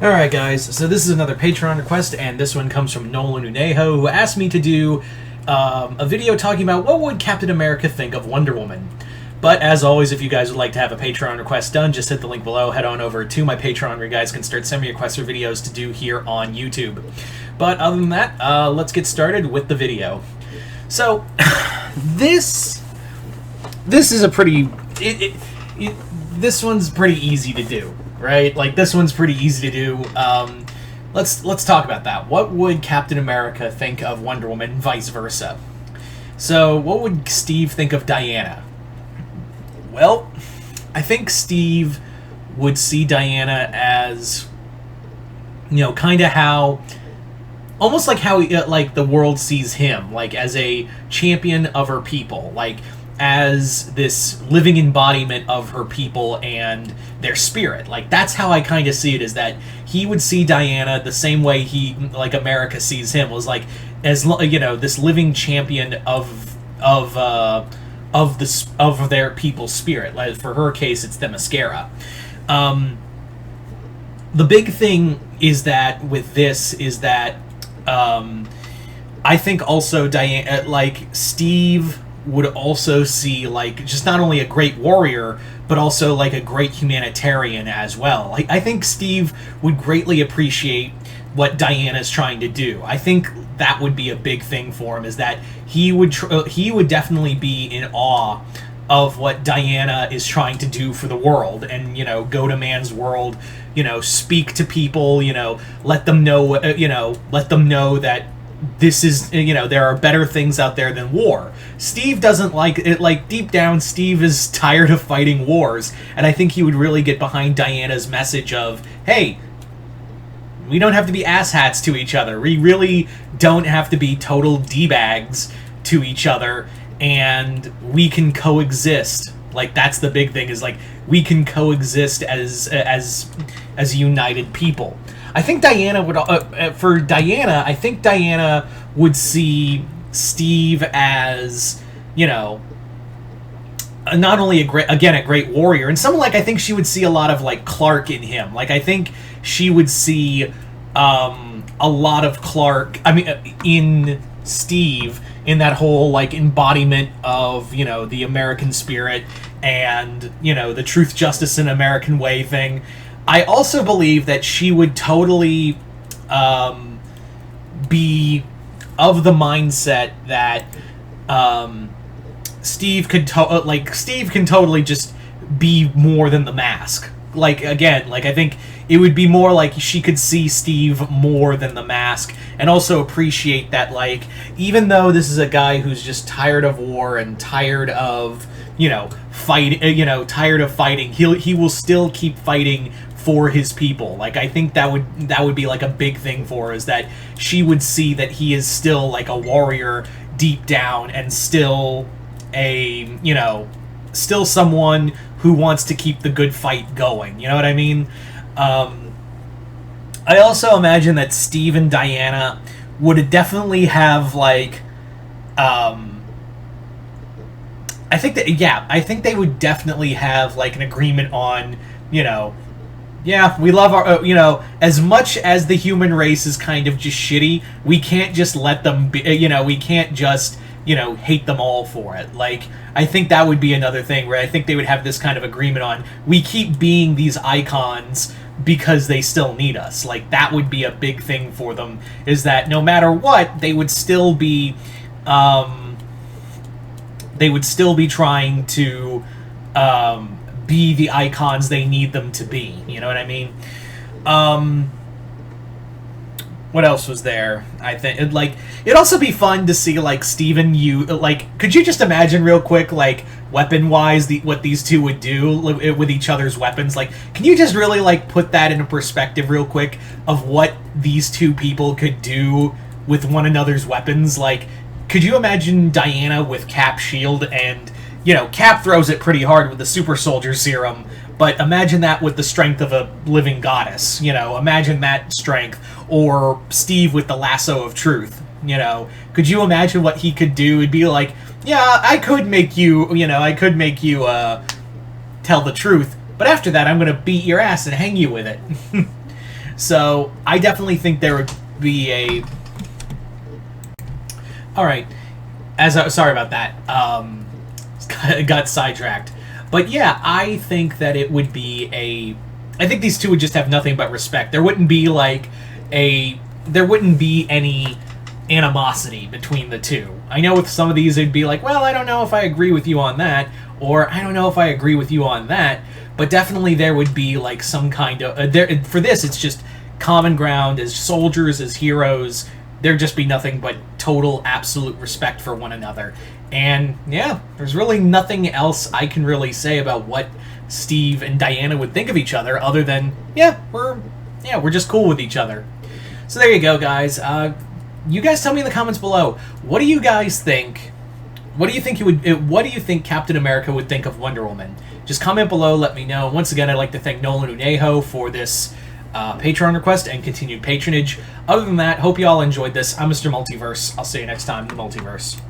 Alright guys, so this is another Patreon request, and this one comes from Nolan Unejo, who asked me to do a video talking about what would Captain America think of Wonder Woman. But as always, if you guys would like to have a Patreon request done, just hit the link below, head on over to my Patreon where you guys can start sending me requests for videos to do here on YouTube. But other than that, let's get started with the video. So, this is a pretty... this one's pretty easy to do. Right? Like, this one's pretty easy to do. Let's talk about that. What would Captain America think of Wonder Woman, and vice versa? So, what would Steve think of Diana? Well, I think Steve would see Diana as, you know, kind of how... almost like how, like, the world sees him. Like, as a champion of her people. Like, as this living embodiment of her people and their spirit. Like, that's how I kind of see it, is that he would see Diana the same way America sees him, was like, as you know, this living champion of their people's spirit. Like, for her case, it's Themyscira. The big thing is that with this is that I think also Diana, like, Steve would also see, like, just not only a great warrior, but also, like, a great humanitarian as well. Like, I think Steve would greatly appreciate what Diana's trying to do. I think that would be a big thing for him, is that he would definitely be in awe of what Diana is trying to do for the world, and, you know, go to man's world, you know, speak to people, you know, let them know that this is, you know, there are better things out there than war. Steve doesn't like it. Like, deep down, Steve is tired of fighting wars, and I think he would really get behind Diana's message of, hey, we don't have to be asshats to each other. We really don't have to be total D-bags to each other, and we can coexist. Like, that's the big thing, is, like, we can coexist as united people. I think Diana would, I think Diana would see Steve as, you know, not only a great warrior, and someone, like, I think she would see a lot of, like, Clark in him. Like, I think she would see a lot of Clark, in Steve, in that whole, like, embodiment of, you know, the American spirit and, you know, the truth, justice, and American way thing. I also believe that she would totally be of the mindset that Steve can totally just be more than the mask. Like, again, like, I think it would be more like she could see Steve more than the mask, and also appreciate that, like, even though this is a guy who's just tired of war and tired of, you know, tired of fighting, he will still keep fighting for his people. Like, I think that would be, like, a big thing for her, is that she would see that he is still, like, a warrior deep down, and still still someone who wants to keep the good fight going. You know what I mean? I also imagine that Steve and Diana would definitely have, like, I think they would definitely have, like, an agreement on, you know, yeah, we love our, you know, as much as the human race is kind of just shitty, we can't just let them be, you know, we can't just, you know, hate them all for it. Like, I think that would be another thing where I think they would have this kind of agreement on, we keep being these icons because they still need us. Like, that would be a big thing for them, is that no matter what, they would still be trying to be the icons they need them to be. You know what I mean? What else was there? I think, it'd also be fun to see, like, Steven, could you just imagine real quick, like, weapon-wise, what these two would do with each other's weapons? Like, can you just really, like, put that into perspective real quick of what these two people could do with one another's weapons? Like, could you imagine Diana with Cap's shield, and, you know, Cap throws it pretty hard with the super soldier serum, but imagine that with the strength of a living goddess, you know, imagine that strength, or Steve with the lasso of truth, you know, could you imagine what he could do? It'd be like, yeah, I could make you tell the truth, but after that I'm gonna beat your ass and hang you with it. So I definitely think there would be a. All right, sorry about that. Got sidetracked, but yeah, I think that it would be a. I think these two would just have nothing but respect. There wouldn't be there wouldn't be any animosity between the two. I know with some of these it'd be like, well, I don't know if I agree with you on that, or I don't know if I agree with you on that, but definitely there would be like some kind of for this it's just common ground as soldiers, as heroes. There'd just be nothing but total absolute respect for one another. And yeah, there's really nothing else I can really say about what Steve and Diana would think of each other other than we're just cool with each other. So there you go, guys. You guys tell me in the comments below, what do you guys think? What do you think Captain America would think of Wonder Woman? Just comment below, let me know. Once again, I'd like to thank Nolan Unejo for this Patreon request and continued patronage. Other than that, hope you all enjoyed this. I'm Mr. Multiverse. I'll see you next time in the Multiverse.